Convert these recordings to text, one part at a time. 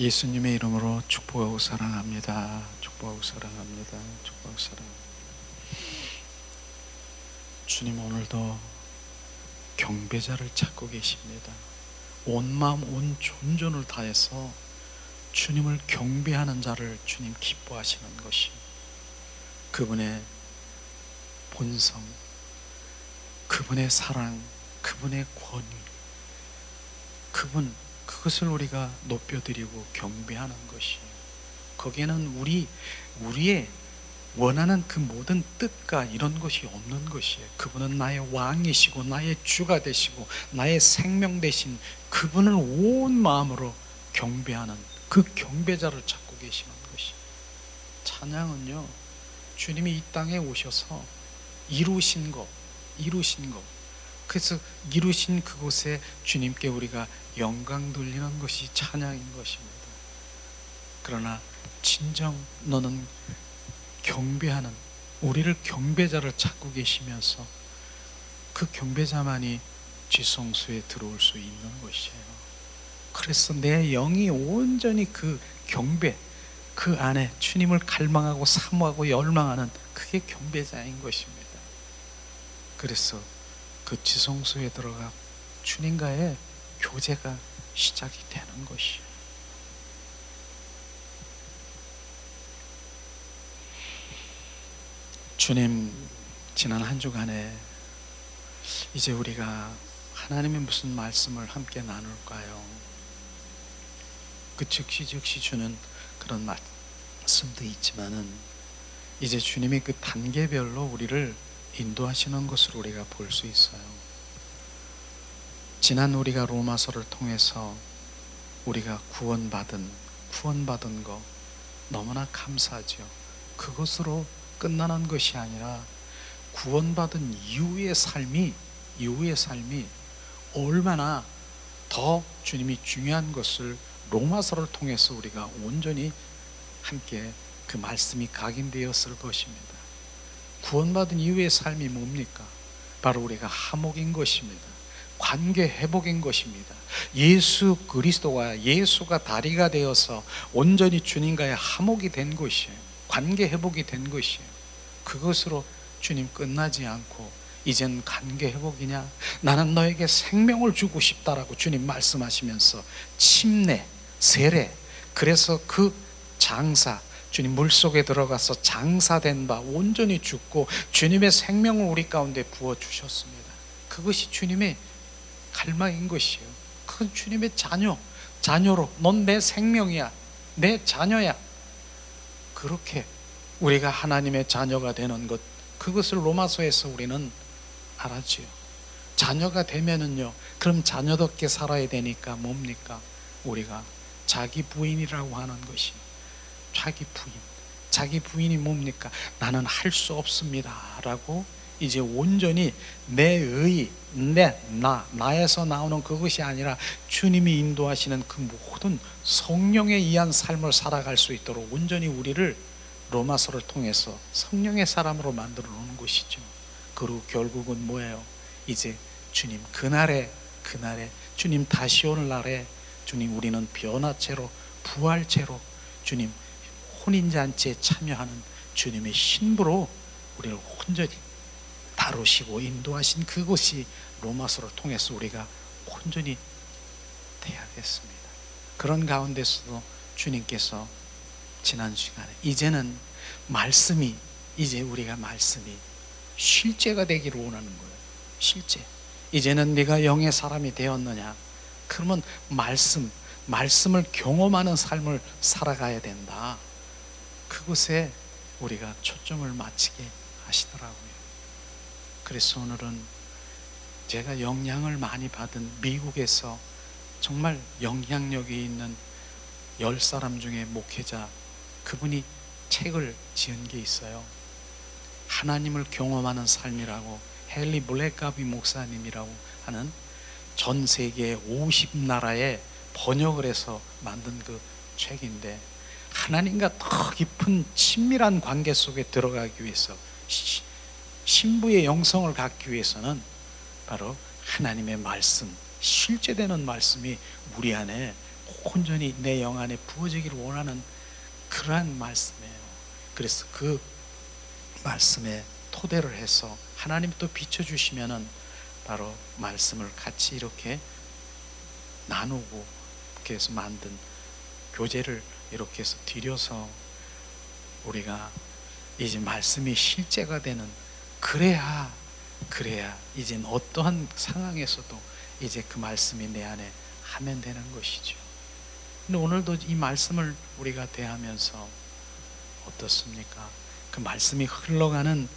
예수님의 이름으로 축복하고 사랑합니다. 축복하고 사랑합니다. 축복하고 사랑합니다. 주님 오늘도 경배자를 찾고 계십니다. 온 마음 온 존존을 다해서 주님을 경배하는 자를 주님 기뻐하시는 것이 그분의 본성, 그분의 사랑, 그분의 권위, 그것을 우리가 높여드리고 경배하는 것이에요. 거기에는 우리의 원하는 그 모든 뜻과 이런 것이 없는 것이에요. 그분은 나의 왕이시고 나의 주가 되시고 나의 생명 되신 그분을 온 마음으로 경배하는 그 경배자를 찾고 계시는 것이. 찬양은요, 주님이 이 땅에 오셔서 이루신 것, 그래서 이루신 그곳에 주님께 우리가 영광 돌리는 것이 찬양인 것입니다. 그러나 진정 너는 경배하는, 우리를 경배자를 찾고 계시면서 그 경배자만이 지성소에 들어올 수 있는 것이에요. 그래서 내 영이 온전히 그 경배, 그 안에 주님을 갈망하고 사모하고 열망하는 그게 경배자인 것입니다. 그래서 그 지성소에 들어가 주님과의 교제가 시작이 되는 것이에요. 주님, 지난 한 주간에 이제 우리가 하나님의 무슨 말씀을 함께 나눌까요? 그 즉시 주는 그런 말씀도 있지만은 이제 주님이 그 단계별로 우리를 인도하시는 것을 우리가 볼 수 있어요. 지난 우리가 로마서를 통해서 우리가 구원받은 거 너무나 감사하죠. 그것으로 끝나는 것이 아니라 구원받은 이후의 삶이 얼마나 더 주님이 중요한 것을 로마서를 통해서 우리가 온전히 함께 그 말씀이 각인되었을 것입니다. 구원받은 이후의 삶이 뭡니까? 바로 우리가 화목인 것입니다. 관계 회복인 것입니다. 예수 그리스도와 예수가 다리가 되어서 온전히 주님과의 화목이 된 것이에요. 관계 회복이 된 것이에요. 그것으로 주님 끝나지 않고 이젠 관계 회복이냐? 나는 너에게 생명을 주고 싶다라고 주님 말씀하시면서 침례, 세례, 그래서 그 장사, 주님 물속에 들어가서 장사된 바 온전히 죽고 주님의 생명을 우리 가운데 부어주셨습니다. 그것이 주님의 갈망인 것이에요. 그건 주님의 자녀로 넌 내 생명이야, 내 자녀야. 그렇게 우리가 하나님의 자녀가 되는 것, 그것을 로마서에서 우리는 알았지요. 자녀가 되면은요, 그럼 자녀답게 살아야 되니까 뭡니까? 우리가 자기 부인이라고 하는 것이, 자기 부인이 뭡니까? 나는 할 수 없습니다 라고 이제 온전히 나에서 나오는 그것이 아니라 주님이 인도하시는 그 모든 성령에 의한 삶을 살아갈 수 있도록 온전히 우리를 로마서를 통해서 성령의 사람으로 만들어 놓는 것이죠. 그리고 결국은 뭐예요? 이제 주님 그날에 주님 다시 오는 날에 주님 우리는 변화체로 부활체로 주님 혼인잔치에 참여하는 주님의 신부로 우리를 온전히 다루시고 인도하신 그것이 로마서를 통해서 우리가 온전히 돼야겠습니다. 그런 가운데서도 주님께서 지난 시간에 이제는 우리가 말씀이 실제가 되기를 원하는 거예요. 실제. 이제는 네가 영의 사람이 되었느냐? 그러면 말씀을 경험하는 삶을 살아가야 된다. 그것에 우리가 초점을 맞추게 하시더라고요. 그래서 오늘은 제가 영향을 많이 받은 미국에서 정말 영향력이 있는 10사람 중에 목회자, 그분이 책을 지은 게 있어요. 하나님을 경험하는 삶이라고, 헨리 블랙가비 목사님이라고 하는 전 세계 50나라에 번역을 해서 만든 그 책인데, 하나님과 더 깊은 친밀한 관계 속에 들어가기 위해서, 신부의 영성을 갖기 위해서는 바로 하나님의 말씀, 실제되는 말씀이 우리 안에 온전히 내 영 안에 부어지기를 원하는 그러한 말씀이에요. 그래서 그 말씀에 토대를 해서 하나님 또 비춰주시면은 바로 말씀을 같이 이렇게 나누고 이렇게 해서 만든 교재를 이렇게 해서 드려서 우리가 이제 말씀이 실제가 되는, 그래야 이제 어떠한 상황에서도 이제 그 말씀이 내 안에 하면 되는 것이죠. 근데 오늘도 이 말씀을 우리가 대하면서 어떻습니까? 그 말씀이 흘러가는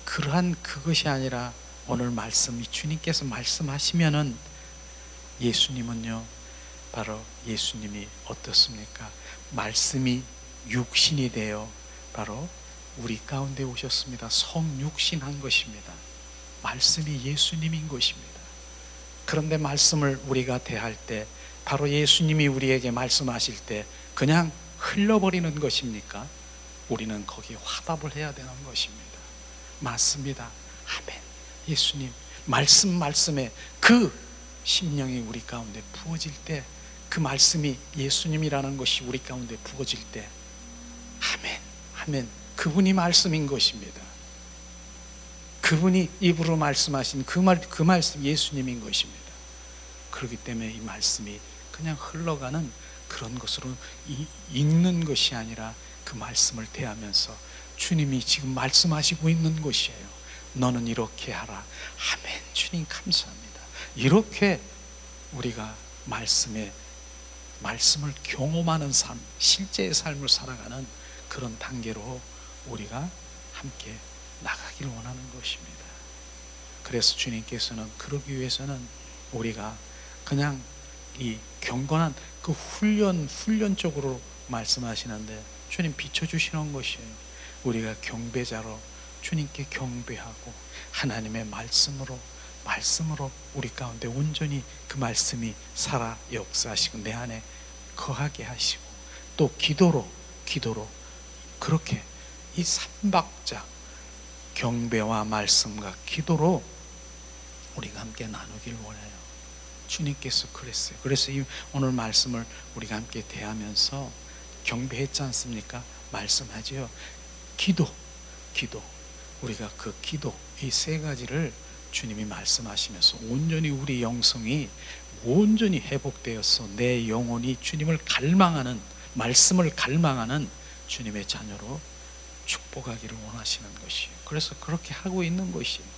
그러한 그것이 아니라 오늘 말씀이 주님께서 말씀하시면은 예수님은요, 바로 예수님이 어떻습니까? 말씀이 육신이 되어 바로 우리 가운데 오셨습니다. 성육신한 것입니다. 말씀이 예수님인 것입니다. 그런데 말씀을 우리가 대할 때, 바로 예수님이 우리에게 말씀하실 때 그냥 흘러버리는 것입니까? 우리는 거기에 화답을 해야 되는 것입니다. 맞습니다. 아멘. 예수님 말씀에 그 심령이 우리 가운데 부어질 때, 그 말씀이 예수님이라는 것이 우리 가운데 부어질 때, 아멘, 아멘. 그분이 말씀인 것입니다. 그분이 입으로 말씀하신 그 말씀 예수님인 것입니다. 그렇기 때문에 이 말씀이 그냥 흘러가는 그런 것으로 읽는 것이 아니라 그 말씀을 대하면서 주님이 지금 말씀하시고 있는 것이에요. 너는 이렇게 하라. 아멘. 주님 감사합니다. 이렇게 우리가 말씀을 경험하는 삶, 실제의 삶을 살아가는 그런 단계로 우리가 함께 나가기를 원하는 것입니다. 그래서 주님께서는 그러기 위해서는 우리가 그냥 이 경건한 그 훈련 쪽으로 말씀하시는데, 주님 비춰주시는 것이에요. 우리가 경배자로 주님께 경배하고 하나님의 말씀으로 우리 가운데 온전히 그 말씀이 살아 역사하시고 내 안에 거하게 하시고, 또 기도로 그렇게 이 삼박자 경배와 말씀과 기도로 우리가 함께 나누길 원해요. 주님께서 그랬어요. 그래서 오늘 말씀을 우리가 함께 대하면서 경배했지 않습니까? 말씀하지요. 기도. 우리가 그 기도, 이 세 가지를 주님이 말씀하시면서 온전히 우리 영성이 온전히 회복되어서 내 영혼이 주님을 갈망하는, 말씀을 갈망하는 주님의 자녀로 축복하기를 원하시는 것이에요. 그래서 그렇게 하고 있는 것이에요.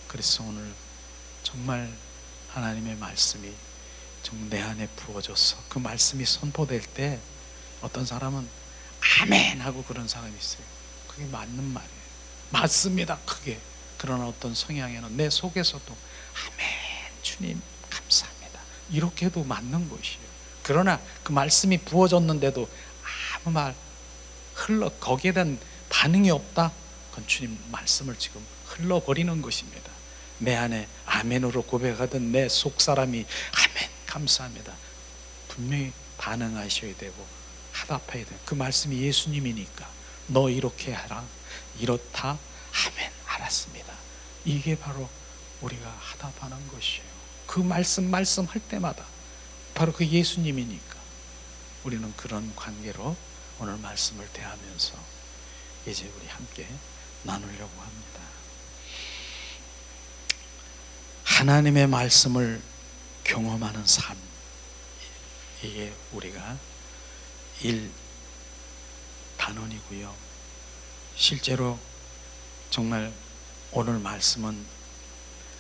그래서 오늘 정말 하나님의 말씀이 정말 내 안에 부어져서 그 말씀이 선포될 때 어떤 사람은 아멘 하고 그런 사람이 있어요. 그게 맞는 말이에요. 맞습니다. 그게. 그러나 어떤 성향에는 내 속에서도 아멘 주님 감사합니다 이렇게 해도 맞는 것이에요. 그러나 그 말씀이 부어졌는데도 아무 말 거기에 대한 반응이 없다? 그건 주님 말씀을 지금 흘러버리는 것입니다. 내 안에 아멘으로 고백하던 내 속사람이 아멘 감사합니다 분명히 반응하셔야 되고 화답해야 돼요. 그 말씀이 예수님이니까 너 이렇게 하라, 이렇다, 아멘 알았습니다. 이게 바로 우리가 화답하는 것이에요. 그 말씀할 때마다 바로 그 예수님이니까 우리는 그런 관계로 오늘 말씀을 대하면서 이제 우리 함께 나누려고 합니다. 하나님의 말씀을 경험하는 삶, 이게 우리가 1단원이고요. 실제로 정말 오늘 말씀은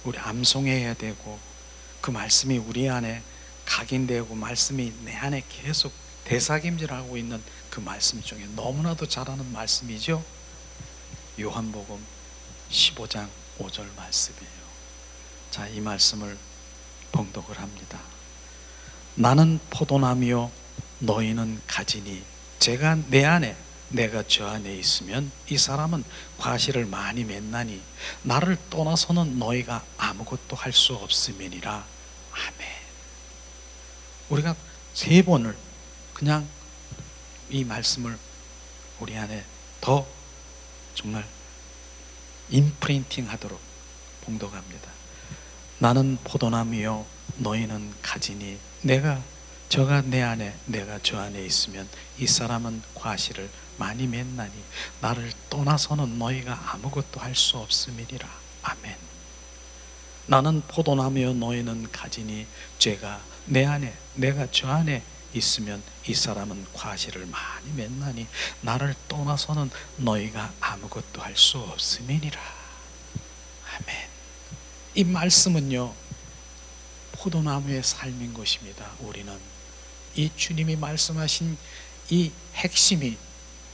우리 암송해야 되고 그 말씀이 우리 안에 각인되고 말씀이 내 안에 계속 대사김질하고 있는 그 말씀 중에 너무나도 잘 아는 말씀이죠. 요한복음 15장 5절 말씀이에요. 자, 이 말씀을 봉독을 합니다. 나는 포도나무요 너희는 가지니 제가 내 안에 내가 저 안에 있으면 이 사람은 과실을 많이 맺나니 나를 떠나서는 너희가 아무것도 할 수 없음이니라. 아멘. 우리가 3번을 그냥 이 말씀을 우리 안에 더 정말 임프린팅 하도록 봉독합니다. 나는 포도나무요 너희는 가지니 저가 내 안에 내가 저 안에 있으면 이 사람은 과실을 많이 맺나니 나를 떠나서는 너희가 아무것도 할 수 없음이니라. 아멘. 나는 포도나무요 너희는 가지니 제가 내 안에 내가 저 안에 있으면 이 사람은 과실을 많이 맺나니 나를 떠나서는 너희가 아무것도 할 수 없음이니라. 아멘. 이 말씀은요 포도나무의 삶인 것입니다. 우리는 이 주님이 말씀하신 이 핵심이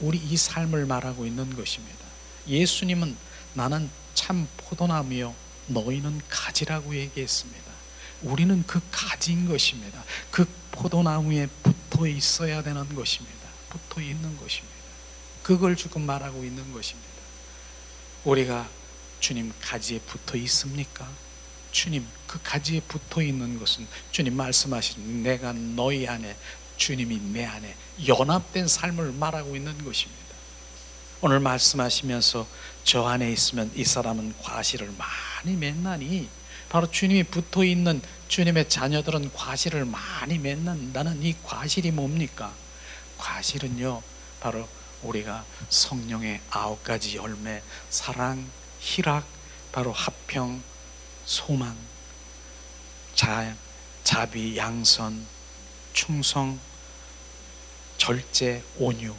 우리 이 삶을 말하고 있는 것입니다. 예수님은 나는 참 포도나무요 너희는 가지라고 얘기했습니다. 우리는 그 가지인 것입니다. 그 포도나무에 붙어 있어야 되는 것입니다. 붙어 있는 것입니다. 그걸 지금 말하고 있는 것입니다. 우리가 주님 가지에 붙어 있습니까? 주님 그 가지에 붙어 있는 것은 주님 말씀하신 내가 너희 안에 주님이 내 안에 연합된 삶을 말하고 있는 것입니다. 오늘 말씀하시면서 저 안에 있으면 이 사람은 과실을 많이 맺나니 바로 주님이 붙어 있는 주님의 자녀들은 과실을 많이 맺는다는 이 과실이 뭡니까? 과실은요 바로 우리가 성령의 9가지 열매 사랑, 희락, 바로 화평, 소망, 자비, 양선, 충성, 절제, 온유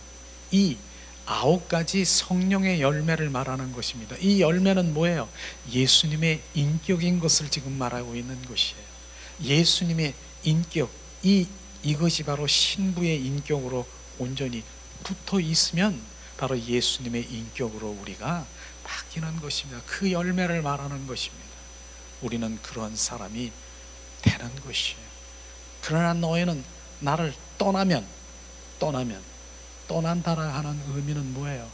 이 9가지 성령의 열매를 말하는 것입니다. 이 열매는 뭐예요? 예수님의 인격인 것을 지금 말하고 있는 것이에요. 예수님의 인격 이것이 바로 신부의 인격으로 온전히 붙어 있으면 바로 예수님의 인격으로 우리가 바뀌는 것입니다. 그 열매를 말하는 것입니다. 우리는 그런 사람이 되는 것이에요. 그러나 너희는 나를 떠난다라 하는 의미는 뭐예요?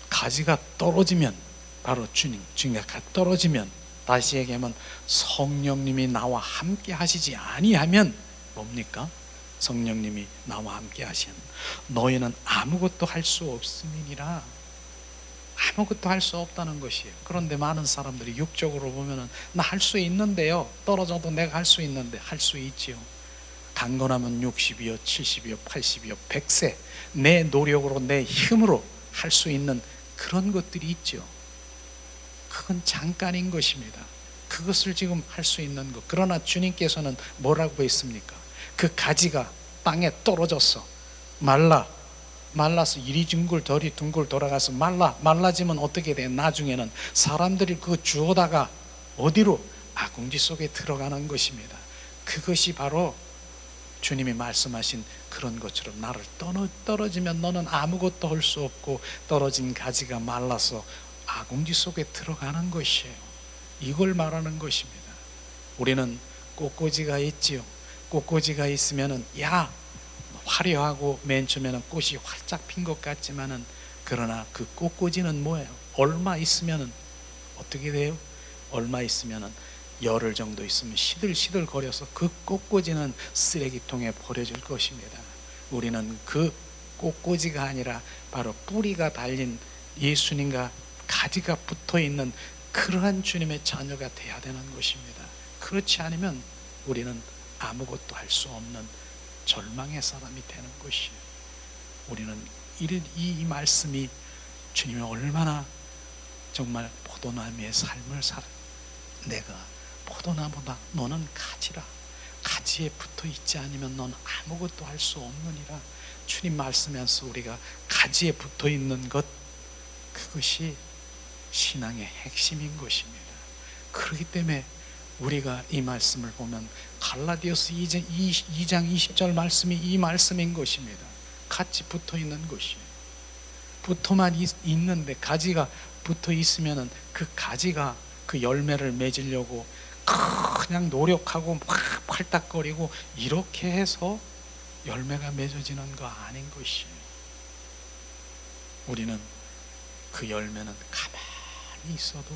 가지가 떨어지면 바로 주님과 떨어지면 다시 얘기하면 성령님이 나와 함께 하시지 아니하면 뭡니까? 성령님이 나와 함께 하시면 너희는 아무것도 할 수 없음이니라. 아무것도 할 수 없다는 것이에요. 그런데 많은 사람들이 육적으로 보면은 나 할 수 있는데요. 떨어져도 내가 할 수 있는데 할 수 있지요. 강건하면 60이요 70이요 80이요 100세 내 노력으로 내 힘으로 할 수 있는 그런 것들이 있죠. 그건 잠깐인 것입니다. 그것을 지금 할 수 있는 것. 그러나 주님께서는 뭐라고 했습니까? 그 가지가 땅에 떨어졌어 말라서 이리 둥글 저리 둥글 돌아가서 말라지면 어떻게 돼? 나중에는 사람들이 그거 주워다가 어디로? 아궁지 속에 들어가는 것입니다. 그것이 바로 주님이 말씀하신 그런 것처럼 나를 떨어지면 너는 아무것도 할 수 없고 떨어진 가지가 말라서 아궁지 속에 들어가는 것이에요. 이걸 말하는 것입니다. 우리는 꽃꽂이가 있지요. 꽃꽂이가 있으면은 화려하고 맨 처음에는 꽃이 활짝 핀 것 같지만은 그러나 그 꽃꽂이는 뭐예요? 얼마 있으면은 어떻게 돼요? 얼마 있으면은 열흘 정도 있으면 시들시들 거려서 그 꽃꽂이는 쓰레기통에 버려질 것입니다. 우리는 그 꽃꽂이가 아니라 바로 뿌리가 달린 예수님과 가지가 붙어있는 그러한 주님의 자녀가 되어야 되는 것입니다. 그렇지 않으면 우리는 아무것도 할 수 없는 절망의 사람이 되는 것이에요. 우리는 이 말씀이 주님이 얼마나 정말 포도나무의 삶을 살아 내가 포도나무다 너는 가지라 가지에 붙어 있지 않으면 너는 아무것도 할 수 없느니라. 주님 말씀에서 우리가 가지에 붙어 있는 것 그것이 신앙의 핵심인 것입니다. 그렇기 때문에 우리가 이 말씀을 보면 갈라디아서 2장 20절 말씀이 이 말씀인 것입니다. 같이 붙어 있는 것이에요. 붙어만 있는데 가지가 붙어 있으면은 그 가지가 그 열매를 맺으려고 그냥 노력하고 막 팔딱거리고 이렇게 해서 열매가 맺어지는 거 아닌 것이에요. 우리는 그 열매는 가만히 있어도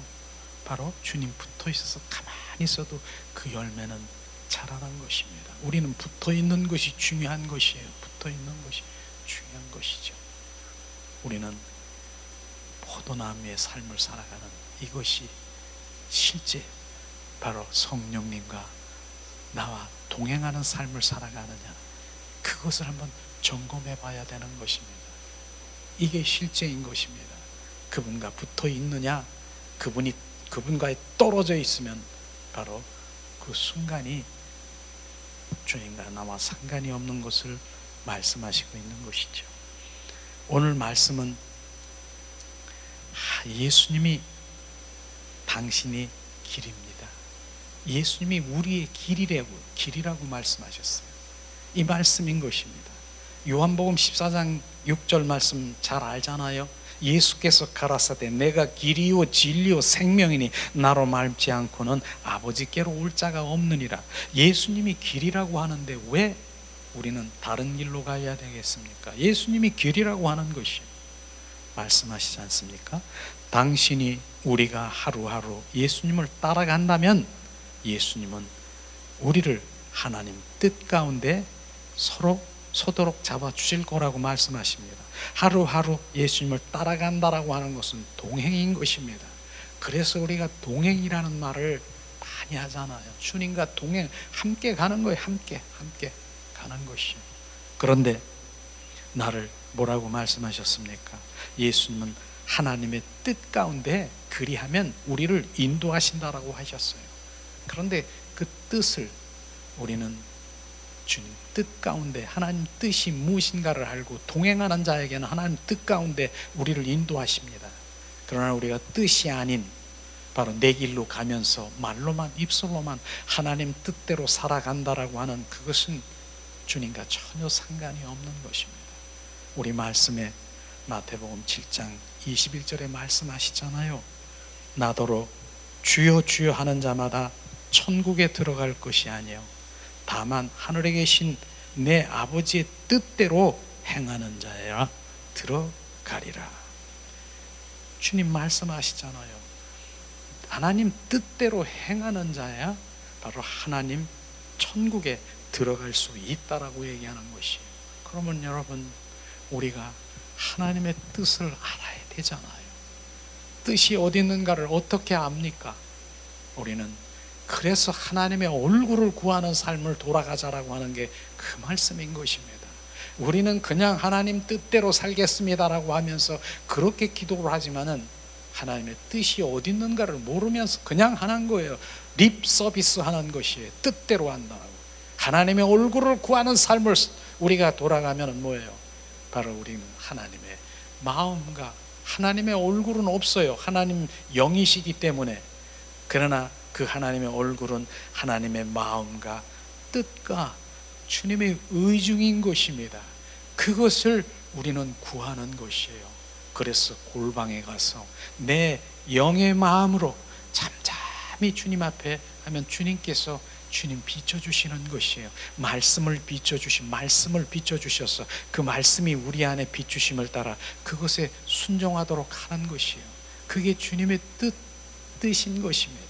바로 주님 붙어 있어서 가만히 있어도 그 열매는 자라는 것입니다. 우리는 붙어 있는 것이 중요한 것이에요. 붙어 있는 것이 중요한 것이죠. 우리는 포도나무의 삶을 살아가는 이것이 실제 바로 성령님과 나와 동행하는 삶을 살아가느냐, 그것을 한번 점검해 봐야 되는 것입니다. 이게 실제인 것입니다. 그분과 붙어 있느냐, 그분과 떨어져 있으면 바로 그 순간이 주님과 나와 상관이 없는 것을 말씀하시고 있는 것이죠. 오늘 말씀은 예수님이 당신이 길입니다. 예수님이 우리의 길이라고 말씀하셨어요. 이 말씀인 것입니다. 요한복음 14장 6절 말씀 잘 알잖아요. 예수께서 가라사대 내가 길이요 진리요 생명이니 나로 말지 않고는 아버지께로 올 자가 없느니라. 예수님이 길이라고 하는데 왜 우리는 다른 길로 가야 되겠습니까? 예수님이 길이라고 하는 것이 말씀하시지 않습니까? 당신이 우리가 하루하루 예수님을 따라간다면 예수님은 우리를 하나님 뜻 가운데 서도록 잡아주실 거라고 말씀하십니다. 하루하루 예수님을 따라간다라고 하는 것은 동행인 것입니다. 그래서 우리가 동행이라는 말을 많이 하잖아요. 주님과 동행, 함께 가는 거예요. 함께 가는 것이요. 그런데 나를 뭐라고 말씀하셨습니까? 예수님은 하나님의 뜻 가운데 그리하면 우리를 인도하신다라고 하셨어요. 그런데 그 뜻을 우리는 주님 뜻 가운데 하나님 뜻이 무엇인가를 알고 동행하는 자에게는 하나님 뜻 가운데 우리를 인도하십니다. 그러나 우리가 뜻이 아닌 바로 내 길로 가면서 말로만 입술로만 하나님 뜻대로 살아간다라고 하는 그것은 주님과 전혀 상관이 없는 것입니다. 우리 말씀에 마태복음 7장 21절에 말씀하시잖아요. 나더러 주여 주여 하는 자마다 천국에 들어갈 것이 아니요 다만 하늘에 계신 내 아버지의 뜻대로 행하는 자야 들어가리라. 주님 말씀하시잖아요. 하나님 뜻대로 행하는 자야 바로 하나님 천국에 들어갈 수 있다라고 얘기하는 것이에요. 그러면 여러분, 우리가 하나님의 뜻을 알아야 되잖아요. 뜻이 어디 있는가를 어떻게 압니까? 우리는 그래서 하나님의 얼굴을 구하는 삶을 돌아가자라고 하는 게 그 말씀인 것입니다. 우리는 그냥 하나님 뜻대로 살겠습니다라고 하면서 그렇게 기도를 하지만은 하나님의 뜻이 어디 있는가를 모르면서 그냥 하는 거예요. 립 서비스 하는 것이에요. 뜻대로 한다고. 하나님의 얼굴을 구하는 삶을 우리가 돌아가면 뭐예요? 바로 우리는 하나님의 마음과 하나님의 얼굴은 없어요. 하나님 영이시기 때문에. 그러나 그 하나님의 얼굴은 하나님의 마음과 뜻과 주님의 의중인 것입니다. 그것을 우리는 구하는 것이에요. 그래서 골방에 가서 내 영의 마음으로 잠잠히 주님 앞에 하면 주님께서 주님 비춰주시는 것이에요. 말씀을 비춰주셔서 그 말씀이 우리 안에 비추심을 따라 그것에 순종하도록 하는 것이에요. 그게 주님의 뜻인 것입니다.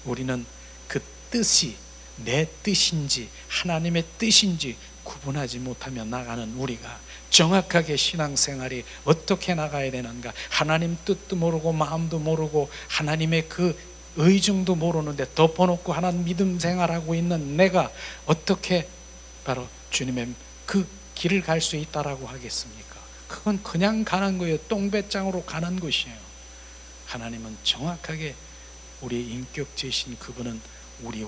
우리는 그 뜻이 내 뜻인지 하나님의 뜻인지 구분하지 못하며 나가는 우리가 정확하게 신앙생활이 어떻게 나가야 되는가, 하나님 뜻도 모르고 마음도 모르고 하나님의 그 의중도 모르는데 덮어놓고 하나님 믿음 생활하고 있는 내가 어떻게 바로 주님의 그 길을 갈 수 있다라고 하겠습니까? 그건 그냥 가는 거예요. 똥배짱으로 가는 것이에요. 하나님은 정확하게 우리의 인격체이신 그분은 우리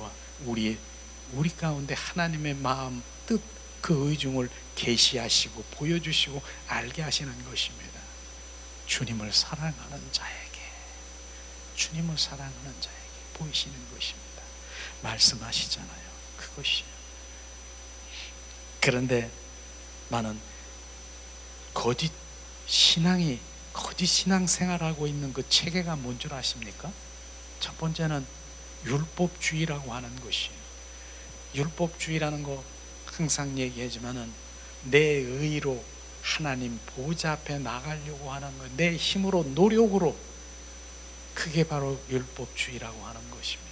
가운데 하나님의 마음, 뜻, 그 의중을 계시하시고 보여주시고 알게 하시는 것입니다. 주님을 사랑하는 자에게 보이시는 것입니다. 말씀하시잖아요. 그것이요. 그런데 나는 거짓 신앙생활하고 있는 그 체계가 뭔 줄 아십니까? 첫 번째는 율법주의라고 하는 것이에요. 율법주의라는 거 항상 얘기하지만은 내 의로 하나님 보좌 앞에 나가려고 하는 거, 내 힘으로 노력으로, 그게 바로 율법주의라고 하는 것입니다.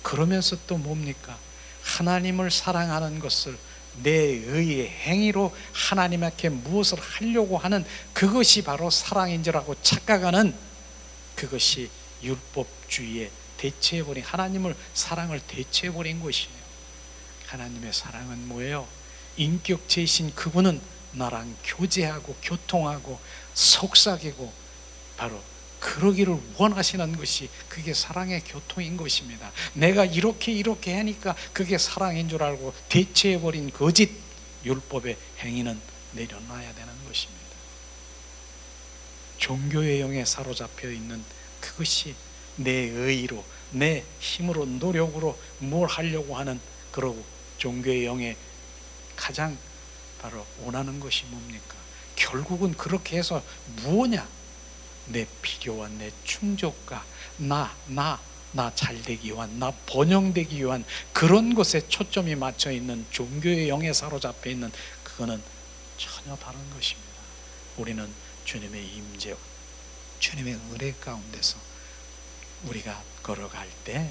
그러면서 또 뭡니까? 하나님을 사랑하는 것을 내 의의 행위로 하나님께 무엇을 하려고 하는 그것이 바로 사랑인 줄 알고 착각하는 그것이 율법주의의 대체해버린, 하나님을 사랑을 대체해버린 것이에요. 하나님의 사랑은 뭐예요? 인격체이신 그분은 나랑 교제하고 교통하고 속삭이고 바로 그러기를 원하시는 것이 그게 사랑의 교통인 것입니다. 내가 이렇게 하니까 그게 사랑인 줄 알고 대체해버린 거짓 율법의 행위는 내려놔야 되는 것입니다. 종교의 영에 사로잡혀 있는 그것이 내 의로, 내 힘으로, 노력으로 뭘 하려고 하는 그러고 종교의 영에 가장 바로 원하는 것이 뭡니까? 결국은 그렇게 해서 무엇냐? 내 필요와 내 충족과 나 잘되기 위한, 나 번영되기 위한 그런 것에 초점이 맞춰 있는 종교의 영에 사로잡혀 있는 그거는 전혀 다른 것입니다. 우리는 주님의 임재와 주님의 은혜 가운데서 우리가 걸어갈 때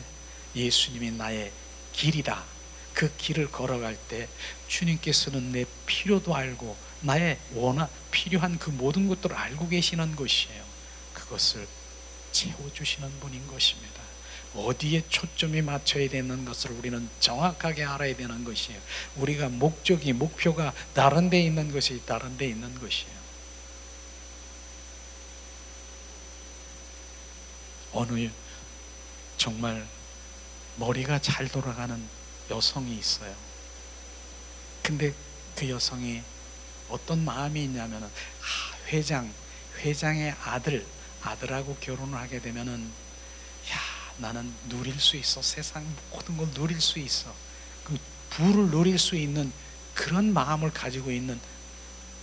예수님이 나의 길이다, 그 길을 걸어갈 때 주님께서는 내 필요도 알고 나의 필요한 그 모든 것들을 알고 계시는 것이에요. 그것을 채워주시는 분인 것입니다. 어디에 초점이 맞춰야 되는 것을 우리는 정확하게 알아야 되는 것이에요. 우리가 목표가 다른 데 있는 것이 다른 데 있는 것이에요. 어느 정말 머리가 잘 돌아가는 여성이 있어요. 근데 그 여성이 어떤 마음이 있냐면은 회장의 아들하고 결혼을 하게 되면은 나는 누릴 수 있어. 세상 모든 걸 누릴 수 있어. 그 부를 누릴 수 있는 그런 마음을 가지고 있는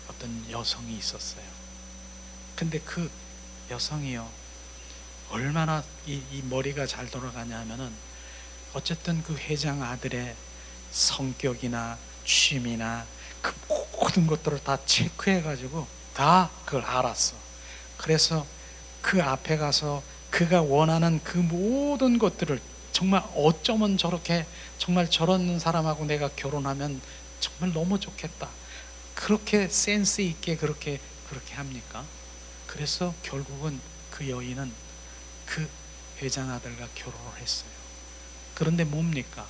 어떤 여성이 있었어요. 근데 그 여성이요, 얼마나 이 머리가 잘 돌아가냐 하면은 어쨌든 그 회장 아들의 성격이나 취미나 그 모든 것들을 다 체크해 가지고 다 그걸 알았어. 그래서 그 앞에 가서 그가 원하는 그 모든 것들을 정말 어쩌면 저렇게 정말 저런 사람하고 내가 결혼하면 정말 너무 좋겠다, 그렇게 센스 있게 그렇게 합니까? 그래서 결국은 그 여인은 그 회장 아들과 결혼을 했어요. 그런데 뭡니까?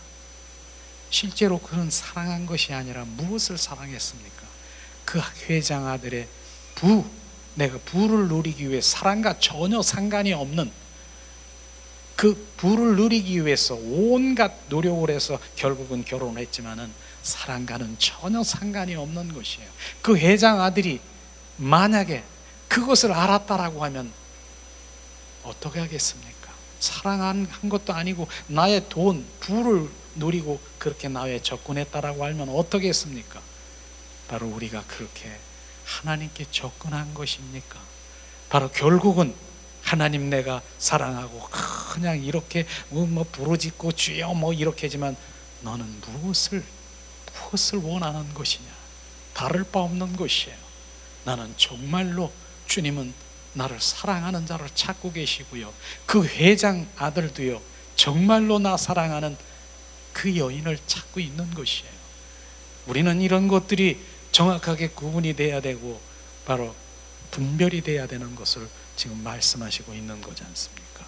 실제로 그는 사랑한 것이 아니라 무엇을 사랑했습니까? 그 회장 아들의 내가 부를 누리기 위해 사랑과 전혀 상관이 없는 그 부를 누리기 위해서 온갖 노력을 해서 결국은 결혼을 했지만은 사랑과는 전혀 상관이 없는 것이에요. 그 회장 아들이 만약에 그것을 알았다라고 하면 어떻게 하겠습니까? 사랑한 것도 아니고 나의 돈, 부를 누리고 그렇게 나에 접근했다라고 하면 어떻게 했습니까? 바로 우리가 그렇게 하나님께 접근한 것입니까? 바로 결국은 하나님 내가 사랑하고 그냥 이렇게 부르짖고 주여 이렇게 하지만 너는 무엇을 원하는 것이냐? 다를 바 없는 것이에요. 나는 정말로 주님은 나를 사랑하는 자를 찾고 계시고요, 그 회장 아들도요 정말로 나 사랑하는 그 여인을 찾고 있는 것이에요. 우리는 이런 것들이 정확하게 구분이 돼야 되고 바로 분별이 돼야 되는 것을 지금 말씀하시고 있는 거지 않습니까?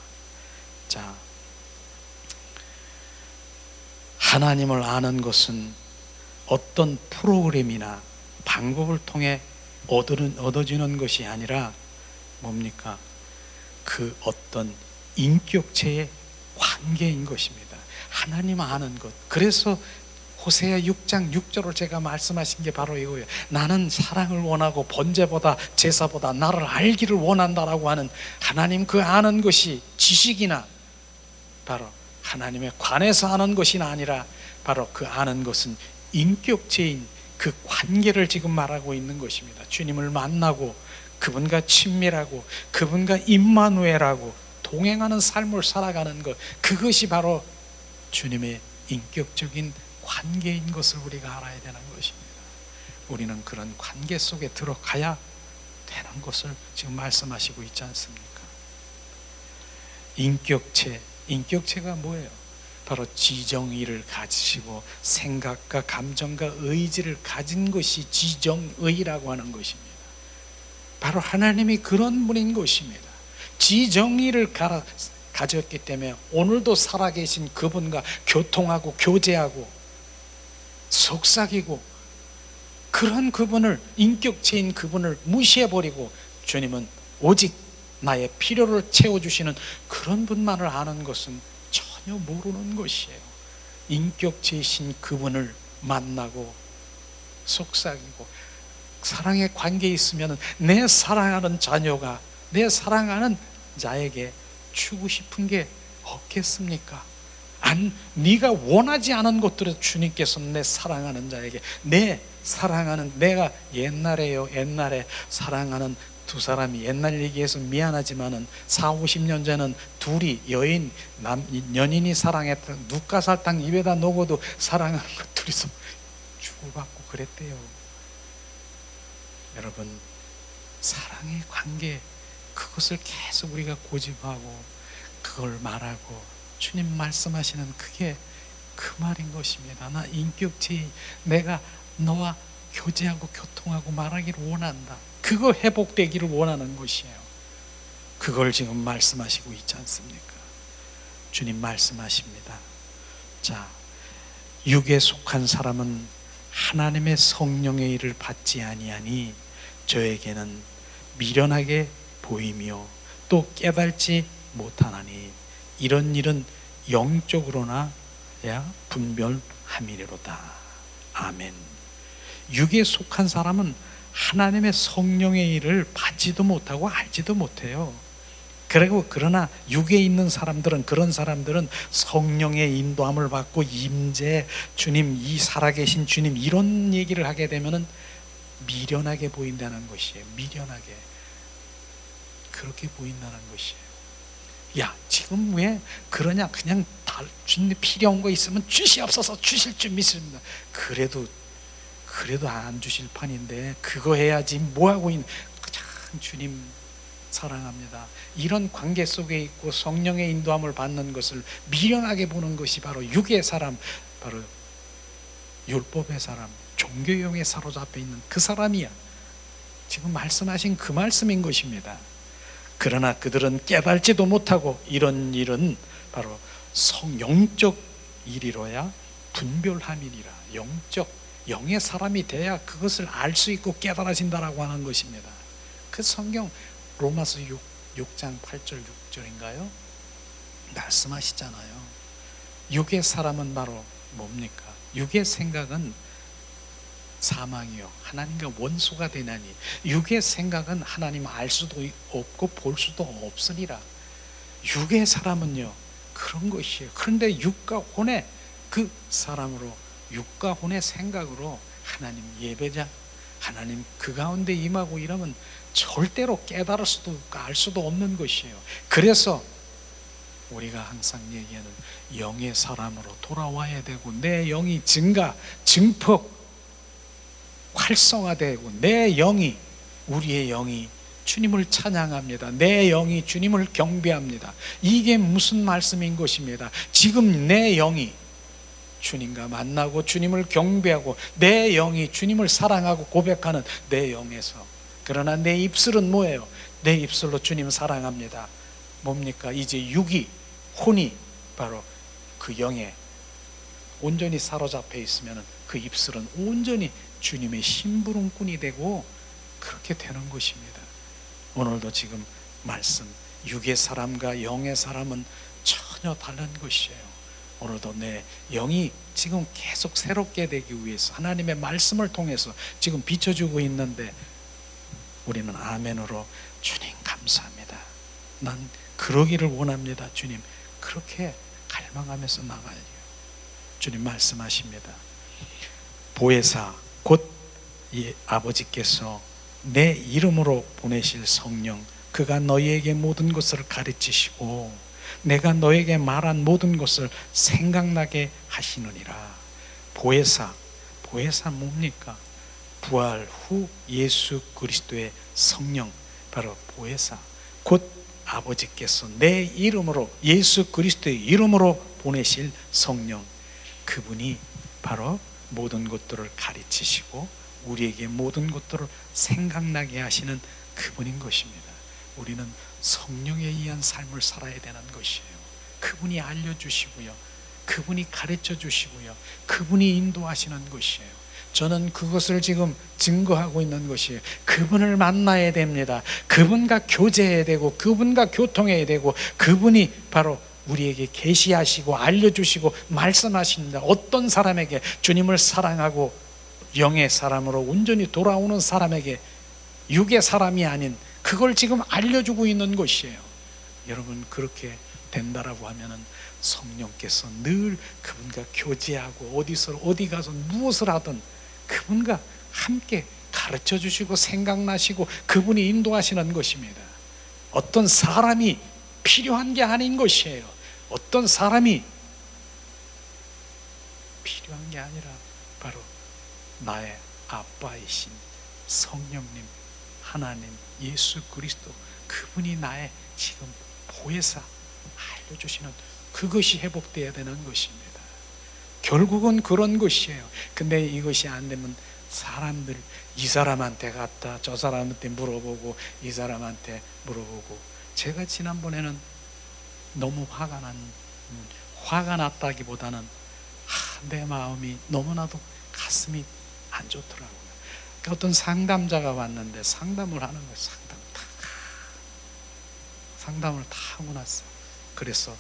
자, 하나님을 아는 것은 어떤 프로그램이나 방법을 통해 얻어지는 것이 아니라 뭡니까? 그 어떤 인격체의 관계인 것입니다. 하나님 아는 것. 그래서 호세아 6장 6절을 제가 말씀하신 게 바로 이거예요. 나는 사랑을 원하고 번제보다 제사보다 나를 알기를 원한다라고 하는 하나님 그 아는 것이 지식이나 바로 하나님에 관해서 아는 것이 아니라 바로 그 아는 것은 인격체인 그 관계를 지금 말하고 있는 것입니다. 주님을 만나고 그분과 친밀하고 그분과 임마누엘하고 동행하는 삶을 살아가는 것, 그것이 바로 주님의 인격적인 관계인 것을 우리가 알아야 되는 것입니다. 우리는 그런 관계 속에 들어가야 되는 것을 지금 말씀하시고 있지 않습니까? 인격체가 뭐예요? 바로 지정의를 가지시고 생각과 감정과 의지를 가진 것이 지정의라고 하는 것입니다. 바로 하나님이 그런 분인 것입니다. 지정의를 가졌기 때문에 오늘도 살아계신 그분과 교통하고 교제하고 속삭이고, 그런 그분을, 인격체인 그분을 무시해버리고 주님은 오직 나의 필요를 채워주시는 그런 분만을 아는 것은 전혀 모르는 것이에요. 인격체이신 그분을 만나고 속삭이고 사랑의 관계에 있으면 내 사랑하는 자녀가, 내 사랑하는 자에게 주고 싶은 게 없겠습니까? 네가 원하지 않은 것들을 주님께서는 내 사랑하는 자에게, 내 사랑하는, 내가 옛날에 사랑하는 두 사람이, 옛날 얘기해서 미안하지만은 40-50년 전에는 둘이 연인이 사랑했던, 눕가살탕 입에다 놓고도 사랑하는 것 둘이서 주고받고 그랬대요. 여러분, 사랑의 관계, 그것을 계속 우리가 고집하고 그걸 말하고, 주님 말씀하시는 그게 그 말인 것입니다. 나 인격체의, 내가 너와 교제하고 교통하고 말하기를 원한다. 그거 회복되기를 원하는 것이에요. 그걸 지금 말씀하시고 있지 않습니까? 주님 말씀하십니다. 자, 육에 속한 사람은 하나님의 성령의 일을 받지 아니하니 저에게는 미련하게 보이며 또 깨달지 못하나니 이런 일은 영적으로나 분별함이로다. 아멘. 육에 속한 사람은 하나님의 성령의 일을 받지도 못하고 알지도 못해요. 그러나 육에 있는 사람들은, 그런 사람들은 성령의 인도함을 받고 임재, 주님, 이 살아계신 주님, 이런 얘기를 하게 되면은 미련하게 보인다는 것이에요. 미련하게 그렇게 보인다는 것이에요. 야, 지금 왜 그러냐? 그냥 주님 필요한 거 있으면 주시옵소서, 주실 줄 믿습니다. 그래도 안 주실 판인데 그거 해야지 뭐하고 있는. 참 주님 사랑합니다. 이런 관계 속에 있고 성령의 인도함을 받는 것을 미련하게 보는 것이 바로 육의 사람, 바로 율법의 사람, 종교용에 사로잡혀 있는 그 사람이야. 지금 말씀하신 그 말씀인 것입니다. 그러나 그들은 깨달지도 못하고 이런 일은 바로 영적 일이로야 분별함이니라. 영의 사람이 돼야 그것을 알 수 있고 깨달아진다라고 하는 것입니다. 그 성경 로마서 6장 8절 6절인가요? 말씀하시잖아요. 육의 사람은 바로 뭡니까? 육의 생각은 사망이요 하나님과 원수가 되나니, 육의 생각은 하나님 알 수도 없고 볼 수도 없으니라. 육의 사람은요 그런 것이에요. 그런데 육과 혼의 그 사람으로, 육과 혼의 생각으로 하나님 예배자, 하나님 그 가운데 임하고 이러면 절대로 깨달을 수도 없고 알 수도 없는 것이에요. 그래서 우리가 항상 얘기하는 영의 사람으로 돌아와야 되고, 내 영이 증폭 활성화되고, 내 영이, 우리의 영이 주님을 찬양합니다. 내 영이 주님을 경배합니다. 이게 무슨 말씀인 것입니다. 지금 내 영이 주님과 만나고 주님을 경배하고 내 영이 주님을 사랑하고 고백하는 내 영에서, 그러나 내 입술은 뭐예요? 내 입술로 주님 사랑합니다. 뭡니까? 이제 육이, 혼이 바로 그 영에 온전히 사로잡혀 있으면 그 입술은 온전히 주님의 심부름꾼이 되고 그렇게 되는 것입니다. 오늘도 지금 말씀, 육의 사람과 영의 사람은 전혀 다른 것이에요. 오늘도 내 영이 지금 계속 새롭게 되기 위해서 하나님의 말씀을 통해서 지금 비춰주고 있는데, 우리는 아멘으로 주님 감사합니다. 난 그러기를 원합니다. 주님, 그렇게 갈망하면서 나가야 돼요. 주님 말씀하십니다. 보혜사 곧 이 아버지께서 내 이름으로 보내실 성령, 그가 너희에게 모든 것을 가르치시고 내가 너에게 말한 모든 것을 생각나게 하시느니라. 보혜사 뭡니까? 부활 후 예수 그리스도의 성령, 바로 보혜사, 곧 아버지께서 내 이름으로, 예수 그리스도의 이름으로 보내실 성령, 그분이 바로 모든 것들을 가르치시고 우리에게 모든 것들을 생각나게 하시는 그분인 것입니다. 우리는 성령에 의한 삶을 살아야 되는 것이에요. 그분이 알려주시고요, 그분이 가르쳐 주시고요, 그분이 인도하시는 것이에요. 저는 그것을 지금 증거하고 있는 것이에요. 그분을 만나야 됩니다. 그분과 교제해야 되고, 그분과 교통해야 되고, 그분이 바로 우리에게 계시하시고 알려주시고 말씀하십니다. 어떤 사람에게, 주님을 사랑하고 영의 사람으로 온전히 돌아오는 사람에게, 육의 사람이 아닌, 그걸 지금 알려주고 있는 것이에요. 여러분, 그렇게 된다라고 하면은 성령께서 늘 그분과 교제하고 어디 가서 무엇을 하든 그분과 함께 가르쳐 주시고 생각나시고 그분이 인도하시는 것입니다. 어떤 사람이 필요한 게 아닌 것이에요. 어떤 사람이 필요한 게 아니라 바로 나의 아빠이신 성령님, 하나님, 예수 그리스도, 그분이 나의 지금 보혜사 알려주시는 그것이 회복되어야 되는 것입니다. 결국은 그런 것이에요. 근데 이것이 안 되면 사람들, 이 사람한테 갔다 저 사람한테 물어보고 이 사람한테 물어보고, 제가 지난번에는 너무 화가 났다기보다는 내 마음이 너무나도 가슴이 안 좋더라고요. 어떤 상담자가 왔는데 상담을 하는 거예요. 상담을 다 하고 났어. 그래서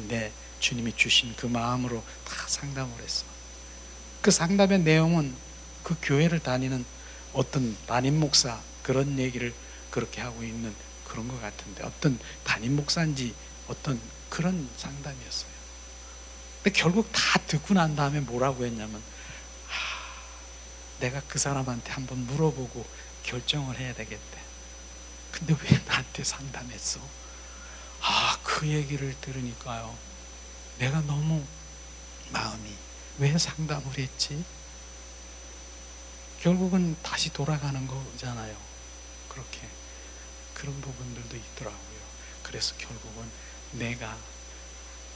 내 주님이 주신 그 마음으로 다 상담을 했어. 그 상담의 내용은 그 교회를 다니는 어떤 담임 목사 그런 얘기를 그렇게 하고 있는 그런 것 같은데, 어떤 담임 목사인지 어떤 그런 상담이었어요. 근데 결국 다 듣고 난 다음에 뭐라고 했냐면, 내가 그 사람한테 한번 물어보고 결정을 해야 되겠대. 근데 왜 나한테 상담했어? 그 얘기를 들으니까요, 내가 너무 마음이, 왜 상담을 했지? 결국은 다시 돌아가는 거잖아요. 그렇게 그런 부분들도 있더라고요. 그래서 결국은 내가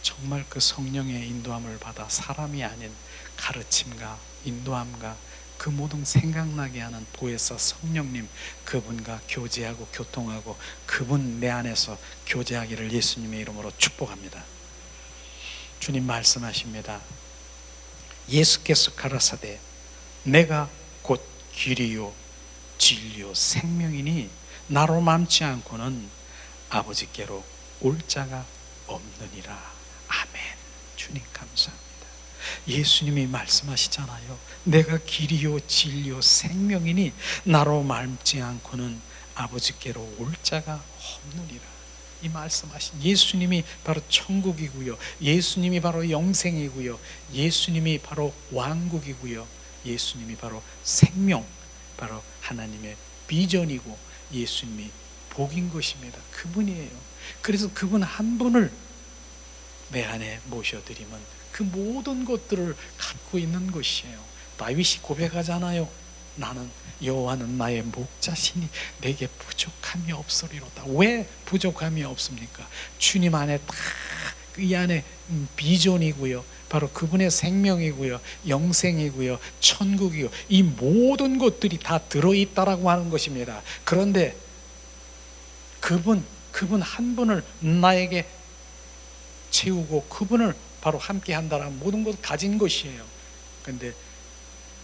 정말 그 성령의 인도함을 받아 사람이 아닌 가르침과 인도함과 그 모든 생각나게 하는 보혜사 성령님, 그분과 교제하고 교통하고 그분 내 안에서 교제하기를 예수님의 이름으로 축복합니다. 주님 말씀하십니다. 예수께서 가라사대 내가 곧 길이요 진리요 생명이니 나로 맘지 않고는 아버지께로 올 자가 없느니라. 아멘. 주님 감사합니다. 예수님이 말씀하시잖아요. 내가 길이요 진리요 생명이니 나로 맘지 않고는 아버지께로 올 자가 없느니라. 이 말씀하신 예수님이 바로 천국이고요, 예수님이 바로 영생이고요, 예수님이 바로 왕국이고요, 예수님이 바로 생명, 바로 하나님의 비전이고 예수님이 복인 것입니다. 그분이에요. 그래서 그분 한 분을 내 안에 모셔드리면 그 모든 것들을 갖고 있는 것이에요. 다윗이 고백하잖아요. 나는 여호와는 나의 목자시니 내게 부족함이 없으리로다. 왜 부족함이 없습니까? 주님 안에 다 이 안에 비전이고요, 바로 그분의 생명이고요, 영생이고요, 천국이요, 이 모든 것들이 다 들어있다라고 하는 것입니다. 그런데 그분 한 분을 나에게 채우고 그분을 바로 함께 한다라는 모든 것을 가진 것이에요. 그런데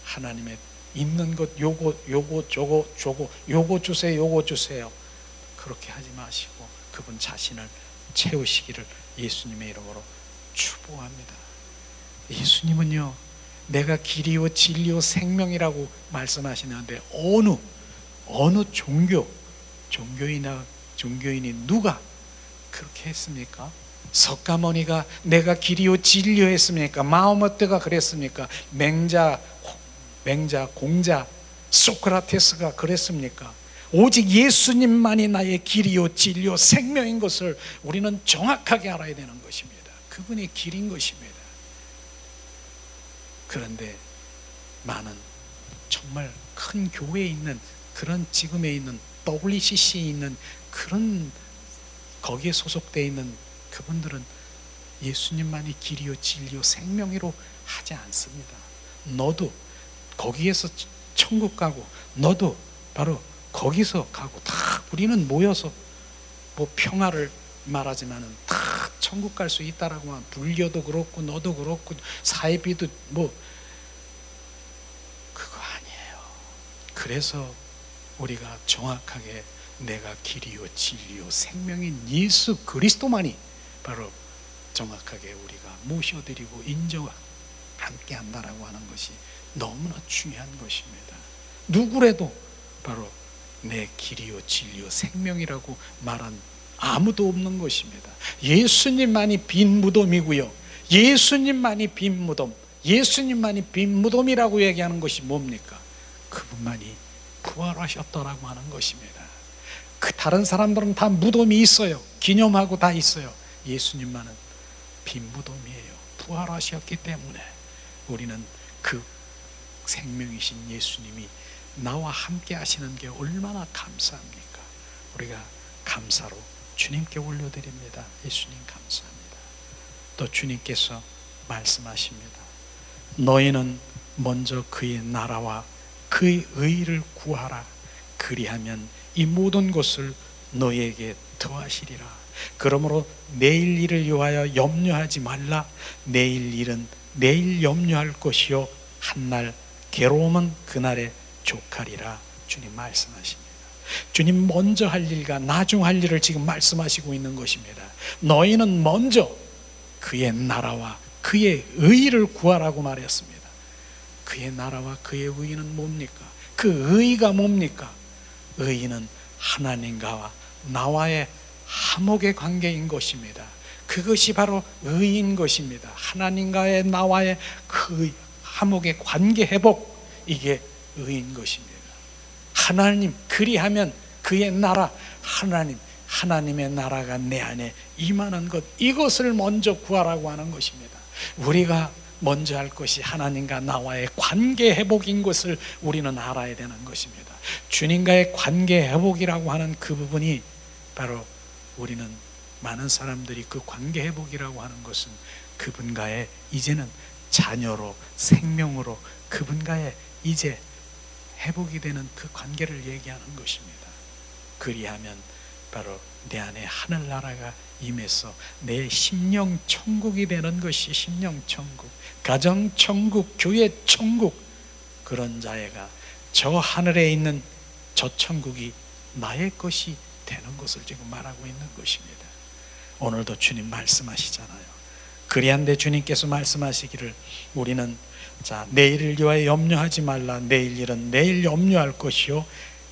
하나님의 있는 것 요거 주세요 그렇게 하지 마시고 그분 자신을 채우시기를 예수님의 이름으로 축복합니다. 예수님은요, 내가 길이요 진리요 생명이라고 말씀하시는데 어느 종교인이 누가 그렇게 했습니까? 석가모니가 내가 길이요 진리요 했습니까? 마호메트가 그랬습니까? 맹자 공자 소크라테스가 그랬습니까? 오직 예수님만이 나의 길이요 진리요 생명인 것을 우리는 정확하게 알아야 되는 것입니다. 그분이 길인 것입니다. 그런데 많은 정말 큰 교회에 있는 그런 지금에 있는 WCC에 있는 그런 거기에 소속되어 있는 그분들은 예수님만이 길이요 진리요 생명이로 하지 않습니다. 너도 거기에서 천국 가고 너도 바로 거기서 가고 다 우리는 모여서 뭐 평화를 말하지만은 다 천국 갈 수 있다라고 하면 불교도 그렇고 너도 그렇고 사이비도 뭐 그거 아니에요. 그래서 우리가 정확하게 내가 길이요 진리요 생명인 예수 그리스도만이 바로 정확하게 우리가 모셔드리고 인정하고 함께 한다라고 하는 것이 너무나 중요한 것입니다. 누구라도 바로 내 길이요 진리요 생명이라고 말한 아무도 없는 것입니다. 예수님만이 빈 무덤이고요, 예수님만이 빈 무덤, 예수님만이 빈 무덤이라고 얘기하는 것이 뭡니까? 그분만이 부활하셨다라고 하는 것입니다. 그 다른 사람들은 다 무덤이 있어요. 기념하고 다 있어요. 예수님만은 빈 무덤이에요. 부활하셨기 때문에 우리는 그 생명이신 예수님이 나와 함께 하시는 게 얼마나 감사합니까? 우리가 감사로 주님께 올려드립니다. 예수님 감사합니다. 또 주님께서 말씀하십니다. 너희는 먼저 그의 나라와 그의 의를 구하라. 그리하면 이 모든 것을 너희에게 더하시리라. 그러므로 내일 일을 위하여 염려하지 말라. 내일 일은 내일 염려할 것이요 한날 괴로움은 그날에 족하리라. 주님 말씀하십니다. 주님 먼저 할 일과 나중 할 일을 지금 말씀하시고 있는 것입니다. 너희는 먼저 그의 나라와 그의 의를 구하라고 말했습니다. 그의 나라와 그의 의는 뭡니까? 그 의가 뭡니까? 의는 하나님과 나와의 화목의 관계인 것입니다. 그것이 바로 의인 것입니다. 하나님과의 나와의 그 화목의 관계 회복, 이게 의인 것입니다. 하나님, 그리하면 그의 나라, 하나님의 나라가 내 안에 임하는 것, 이것을 먼저 구하라고 하는 것입니다. 우리가 먼저 할 것이 하나님과 나와의 관계 회복인 것을 우리는 알아야 되는 것입니다. 주님과의 관계 회복이라고 하는 그 부분이 바로 우리는 많은 사람들이 그 관계 회복이라고 하는 것은 그분과의 이제는 자녀로 생명으로 그분과의 이제 회복이 되는 그 관계를 얘기하는 것입니다. 그리하면 바로 내 안에 하늘나라가 임해서 내 심령 천국이 되는 것이 심령 천국, 가정 천국, 교회 천국, 그런 자애가 저 하늘에 있는 저 천국이 나의 것이 되는 것을 지금 말하고 있는 것입니다. 오늘도 주님 말씀하시잖아요. 그리한데 주님께서 말씀하시기를 우리는 자, 내일을 위하여 염려하지 말라. 내일 일은 내일 염려할 것이요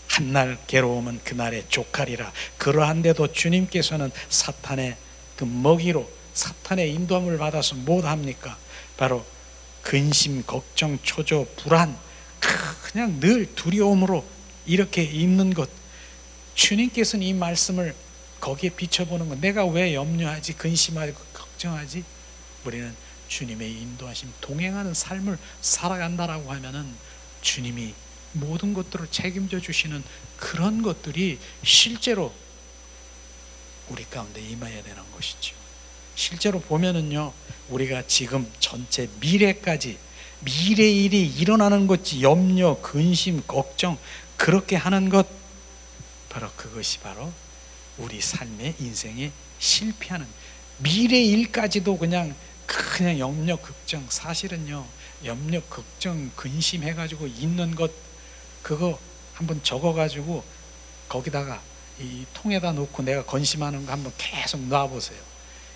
한날 괴로움은 그날에 족하리라. 그러한데도 주님께서는 사탄의 그 먹이로 사탄의 인도함을 받아서 뭐 합니까? 바로 근심, 걱정, 초조, 불안, 그냥 늘 두려움으로 이렇게 있는 것. 주님께서는 이 말씀을 거기에 비춰보는 것. 내가 왜 염려하지, 근심하고 걱정하지? 우리는 주님의 인도하심, 동행하는 삶을 살아간다라고 하면은 주님이 모든 것들을 책임져 주시는 그런 것들이 실제로 우리 가운데 임해야 되는 것이죠. 실제로 보면은요, 우리가 지금 전체 미래까지 미래 일이 일어나는 것이 염려, 근심, 걱정 그렇게 하는 것, 바로 그것이 바로 우리 삶의 인생에 실패하는 미래 일까지도 그냥 염려, 걱정, 사실은요 염려, 걱정, 근심해가지고 있는 것 그거 한번 적어가지고 거기다가 이 통에다 놓고 내가 건심하는 거 한번 계속 놔보세요.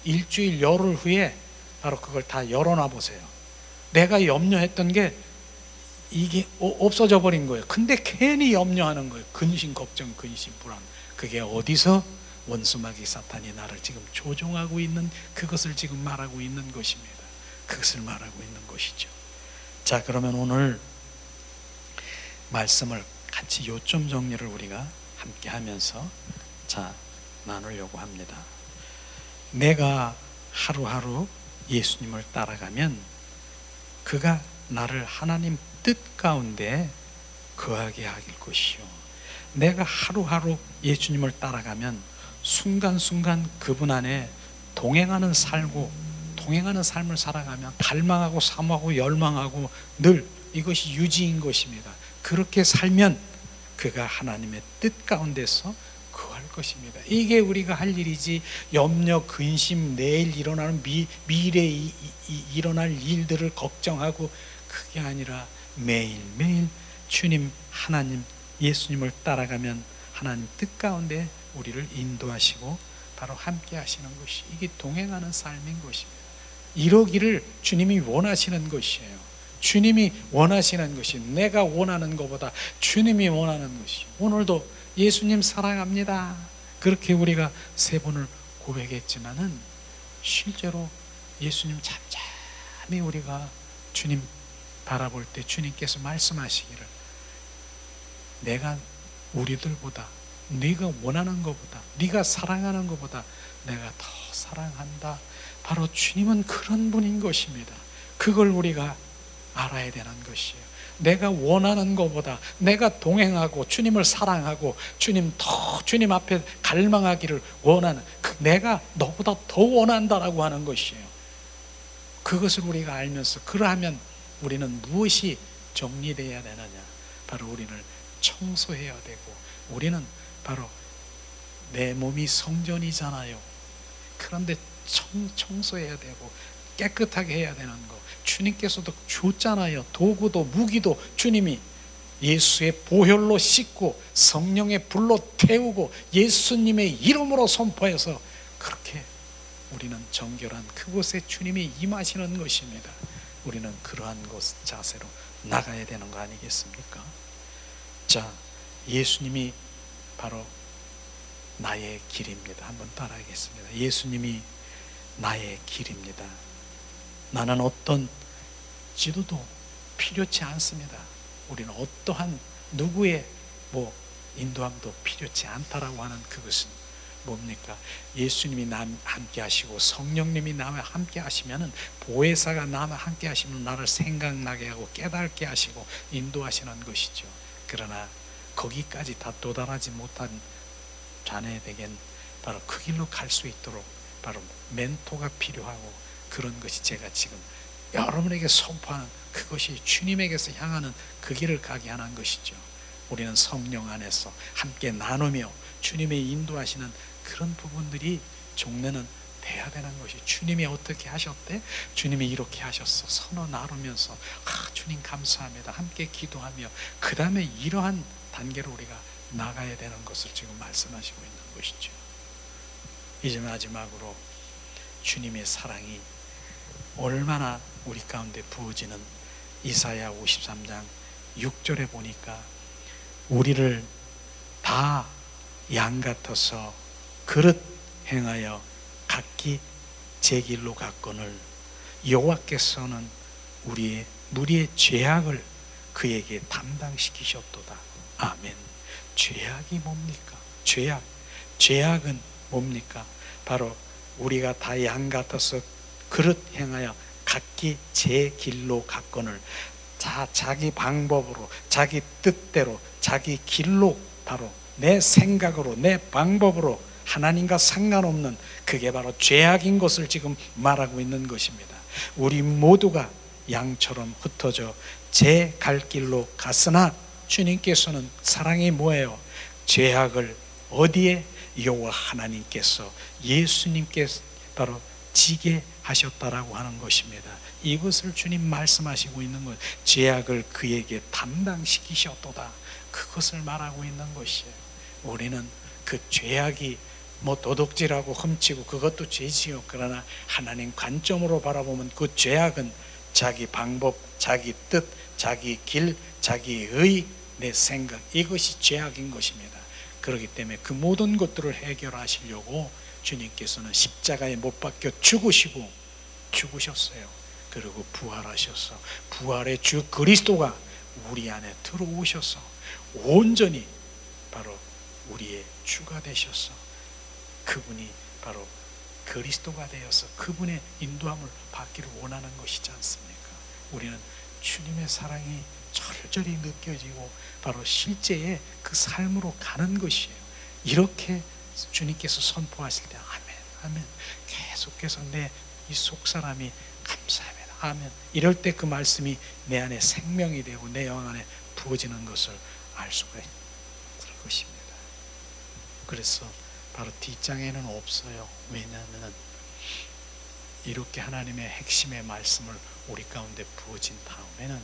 일주일 열흘 후에 바로 그걸 다 열어놔 보세요. 내가 염려했던 게 이게 없어져 버린 거예요. 근데 괜히 염려하는 거예요. 근심, 걱정, 근심, 불안. 그게 어디서 원수마귀 사탄이 나를 지금 조종하고 있는 그것을 지금 말하고 있는 것입니다. 그것을 말하고 있는 것이죠. 자, 그러면 오늘 말씀을 같이 요점 정리를 우리가 함께 하면서 자 나누려고 합니다. 내가 하루하루 예수님을 따라가면 그가 나를 하나님 뜻 가운데 거하게 할 것이요, 내가 하루하루 예수님을 따라가면 순간순간 그분 안에 동행하는 삶을 살아가면 갈망하고 사모하고 열망하고 늘 이것이 유지인 것입니다. 그렇게 살면 그가 하나님의 뜻 가운데서 거할 것입니다. 이게 우리가 할 일이지, 염려, 근심, 내일 일어나는 미래에 일어날 일들을 걱정하고, 그게 아니라 매일매일 주님, 하나님, 예수님을 따라가면 하나님 뜻 가운데 우리를 인도하시고 바로 함께 하시는 것이, 이게 동행하는 삶인 것입니다. 이러기를 주님이 원하시는 것이에요. 주님이 원하시는 것이, 내가 원하는 것보다 주님이 원하는 것이. 오늘도 예수님 사랑합니다, 그렇게 우리가 3번을 고백했지만은 실제로 예수님 잠잠히 우리가 주님 바라볼 때 주님께서 말씀하시기를, 내가 우리들보다, 네가 원하는 것보다, 네가 사랑하는 것보다 내가 더 사랑한다. 바로 주님은 그런 분인 것입니다. 그걸 우리가 알아야 되는 것이에요. 내가 원하는 것보다 내가 동행하고 주님을 사랑하고 주님 앞에 갈망하기를 원하는, 내가 너보다 더 원한다라고 하는 것이에요. 그것을 우리가 알면서, 그러하면 우리는 무엇이 정리되어야 되느냐? 바로 우리를 청소해야 되고, 우리는 바로 내 몸이 성전이잖아요. 그런데 청소해야 되고 깨끗하게 해야 되는 거, 주님께서도 줬잖아요. 도구도 무기도 주님이 예수의 보혈로 씻고 성령의 불로 태우고 예수님의 이름으로 선포해서, 그렇게 우리는 정결한 그곳에 주님이 임하시는 것입니다. 우리는 그러한 자세로 나가야 되는 거 아니겠습니까? 자, 예수님이 바로 나의 길입니다. 한번 따라하겠습니다. 예수님이 나의 길입니다. 나는 어떤 지도도 필요치 않습니다. 우리는 어떠한 누구의 인도함도 필요치 않다라고 하는 그것은 뭡니까? 예수님이 나와 함께 하시고 성령님이 나와 함께 하시면은, 보혜사가 나와 함께 하시면 나를 생각나게 하고 깨닫게 하시고 인도하시는 것이죠. 그러나 거기까지 다 도달하지 못한 자네에겐 바로 그 길로 갈 수 있도록 바로 멘토가 필요하고, 그런 것이 제가 지금 여러분에게 선포하는 그것이 주님에게서 향하는 그 길을 가게 하는 것이죠. 우리는 성령 안에서 함께 나누며 주님의 인도하시는 그런 부분들이 종래는 돼야 되는 것이, 주님이 어떻게 하셨대? 주님이 이렇게 하셨어. 서로 나누면서 주님 감사합니다, 함께 기도하며, 그 다음에 이러한 단계로 우리가 나가야 되는 것을 지금 말씀하시고 있는 것이죠. 이제 마지막으로 주님의 사랑이 얼마나 우리 가운데 부어지는, 이사야 53장 6절에 보니까, 우리를 다 양 같아서 그릇 행하여 각기 제 길로 갔거늘 여호와께서는 우리의 죄악을 그에게 담당시키셨도다. 아멘. 죄악이 뭡니까? 죄악은 뭡니까? 바로 우리가 다 양 같아서 그릇 행하여 각기 제 길로 갔거늘, 자기 방법으로, 자기 뜻대로, 자기 길로, 바로 내 생각으로, 내 방법으로, 하나님과 상관없는, 그게 바로 죄악인 것을 지금 말하고 있는 것입니다. 우리 모두가 양처럼 흩어져 제 갈 길로 갔으나 주님께서는 사랑이 뭐예요? 죄악을 어디에? 여호와 하나님께서, 예수님께서 바로 지게 하셨다라고 하는 것입니다. 이것을 주님 말씀하시고 있는 것, 죄악을 그에게 담당시키셨도다, 그것을 말하고 있는 것이에요. 우리는 그 죄악이 도둑질하고 훔치고 그것도 죄지요. 그러나 하나님 관점으로 바라보면 그 죄악은 자기 방법, 자기 뜻, 자기 길, 자기의 내 생각, 이것이 죄악인 것입니다. 그렇기 때문에 그 모든 것들을 해결하시려고 주님께서는 십자가에 못 박혀 죽으셨어요. 그리고 부활하셔서, 부활의 주 그리스도가 우리 안에 들어오셔서 온전히 바로 우리의 주가 되셔서, 그분이 바로 그리스도가 되어서 그분의 인도함을 받기를 원하는 것이지 않습니까? 우리는 주님의 사랑이 절절히 느껴지고 바로 실제의 그 삶으로 가는 것이에요. 이렇게 주님께서 선포하실 때 아멘, 아멘, 계속해서 내 이 속사람이 감사합니다, 아멘, 이럴 때 그 말씀이 내 안에 생명이 되고 내 영 안에 부어지는 것을 알 수가 있는 것입니다. 그래서 바로 뒷장에는 없어요. 왜냐하면 이렇게 하나님의 핵심의 말씀을 우리 가운데 부어진 다음에는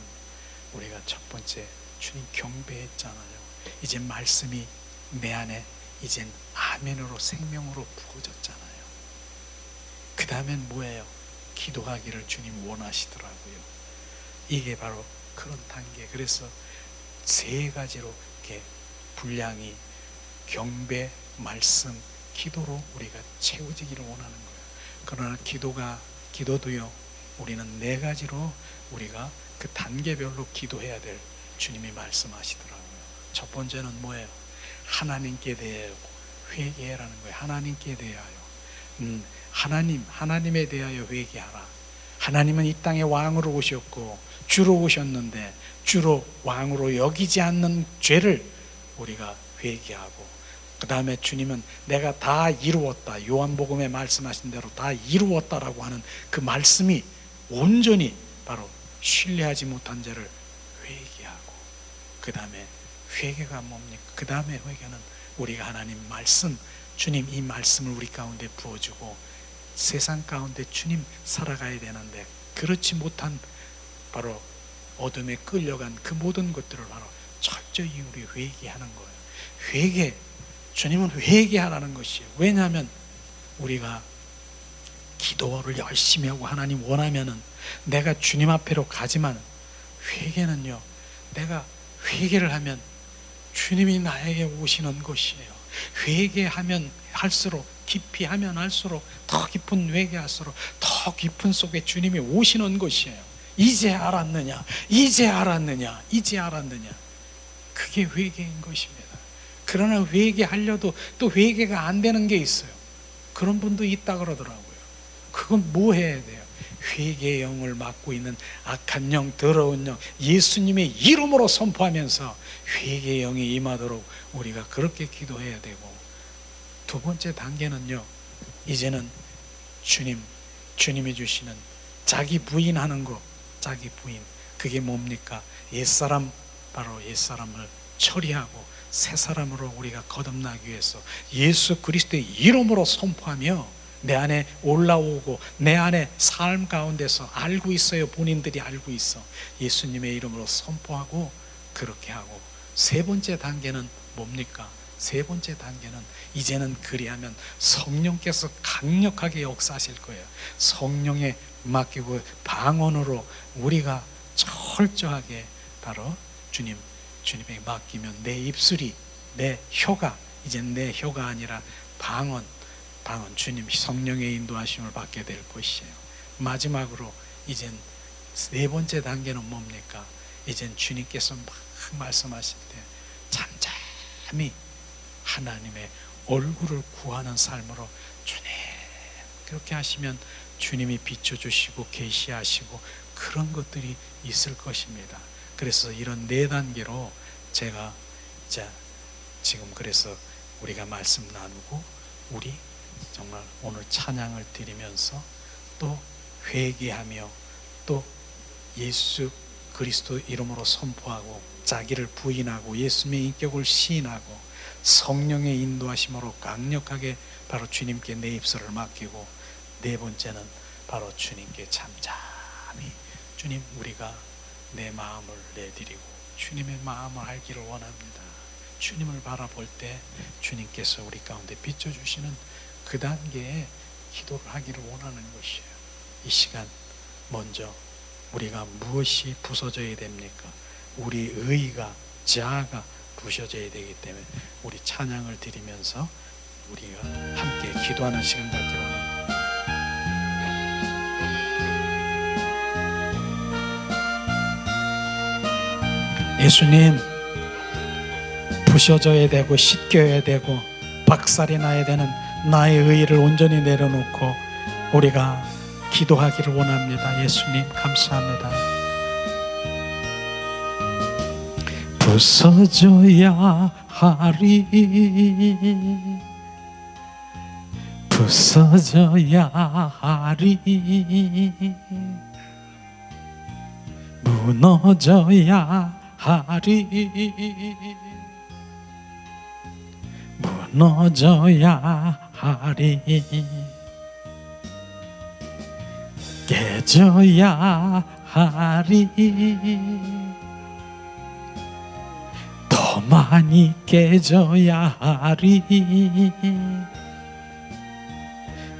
우리가 첫 번째 주님 경배했잖아요. 이제 말씀이 내 안에 이젠 아멘으로 생명으로 부어졌잖아요. 그 다음엔 뭐예요? 기도하기를 주님 원하시더라고요. 이게 바로 그런 단계. 그래서 세 가지로 이렇게 분량이 경배, 말씀, 기도로 우리가 채워지기를 원하는 거예요. 그러나 기도도요, 우리는 네 가지로 우리가 그 단계별로 기도해야 될 주님이 말씀하시더라고요. 첫 번째는 뭐예요? 하나님께 대하여 회개하라는 거예요. 하나님께 대하여. 하나님에 대하여 회개하라. 하나님은 이 땅에 왕으로 오셨고 주로 오셨는데 주로 왕으로 여기지 않는 죄를 우리가 회개하고, 그 다음에 주님은 내가 다 이루었다, 요한복음에 말씀하신 대로 다 이루었다라고 하는 그 말씀이 온전히 바로 신뢰하지 못한 죄를 회개하고, 그 다음에 회개가 뭡니까? 그 다음에 회개는 우리가 하나님 말씀, 주님 이 말씀을 우리 가운데 부어주고 세상 가운데 주님 살아가야 되는데 그렇지 못한 바로 어둠에 끌려간 그 모든 것들을 바로 철저히 우리 회개하는 거예요. 회개, 주님은 회개하라는 것이에요. 왜냐하면 우리가 기도를 열심히 하고 하나님 원하면은 내가 주님 앞으로 가지만, 회개는요, 내가 회개를 하면 주님이 나에게 오시는 것이에요. 회개하면 할수록, 깊이 하면 할수록, 더 깊은 회개할수록 더 깊은 속에 주님이 오시는 것이에요. 이제 알았느냐, 이제 알았느냐, 이제 알았느냐. 그게 회개인 것입니다. 그러나 회개하려도 또 회개가 안 되는 게 있어요. 그런 분도 있다 그러더라고요. 그건 뭐 해야 돼요? 회개의 영을 맡고 있는 악한 영, 더러운 영, 예수님의 이름으로 선포하면서 회개의 영이 임하도록 우리가 그렇게 기도해야 되고, 두 번째 단계는요, 이제는 주님이 주시는 자기 부인하는 거, 자기 부인, 그게 뭡니까? 옛사람, 바로 옛사람을 처리하고 새 사람으로 우리가 거듭나기 위해서 예수 그리스도의 이름으로 선포하며 내 안에 올라오고 내 안에 삶 가운데서 알고 있어요. 본인들이 알고 있어. 예수님의 이름으로 선포하고 그렇게 하고, 세 번째 단계는 뭡니까? 세 번째 단계는 이제는 그리하면 성령께서 강력하게 역사하실 거예요. 성령에 맡기고 방언으로 우리가 철저하게 바로 주님에게 맡기면 내 입술이, 내 혀가, 이젠 내 혀가 아니라 방언, 주님 성령의 인도하심을 받게 될 것이에요. 마지막으로 이젠 네 번째 단계는 뭡니까? 이젠 주님께서 막 말씀하실 때 잠잠히 하나님의 얼굴을 구하는 삶으로 주님, 그렇게 하시면 주님이 비춰주시고 계시하시고 그런 것들이 있을 것입니다. 그래서 이런 네 단계로 제가 지금 그래서 우리가 말씀 나누고 우리 정말 오늘 찬양을 드리면서 또 회개하며 또 예수 그리스도 이름으로 선포하고 자기를 부인하고 예수님의 인격을 시인하고 성령의 인도하심으로 강력하게 바로 주님께 내 입술을 맡기고, 네 번째는 바로 주님께 잠잠히 주님, 우리가 내 마음을 내드리고 주님의 마음을 알기를 원합니다. 주님을 바라볼 때 주님께서 우리 가운데 비춰주시는 그 단계에 기도를 하기를 원하는 것이에요. 이 시간 먼저 우리가 무엇이 부서져야 됩니까? 우리 의가, 자아가 부서져야 되기 때문에 우리 찬양을 드리면서 우리가 함께 기도하는 시간 갖기를 원합니다. 예수님, 부셔져야 되고 씻겨야 되고 박살이 나야 되는 나의 의를 온전히 내려놓고 우리가 기도하기를 원합니다. 예수님 감사합니다. 부서져야 하리, 부서져야 하리, 무너져야 하리, 무너져야 하리 깨져야 하리 더 많이 깨져야 하리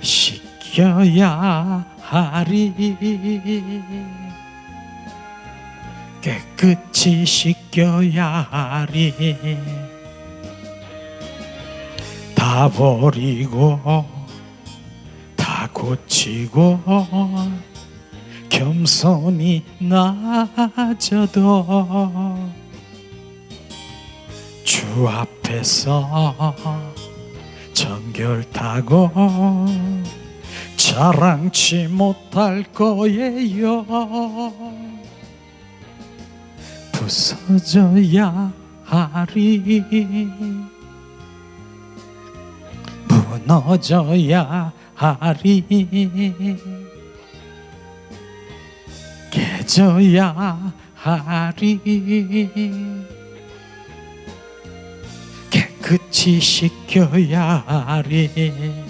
씻겨야 하리 깨끗이 씻겨야 하리 다 버리고 다 고치고 겸손히 낮아도 주 앞에서 정결타고 자랑치 못할 거예요 부서져야 하리 무너져야 하리 깨져야 하리 깨끗이 씻겨야 하리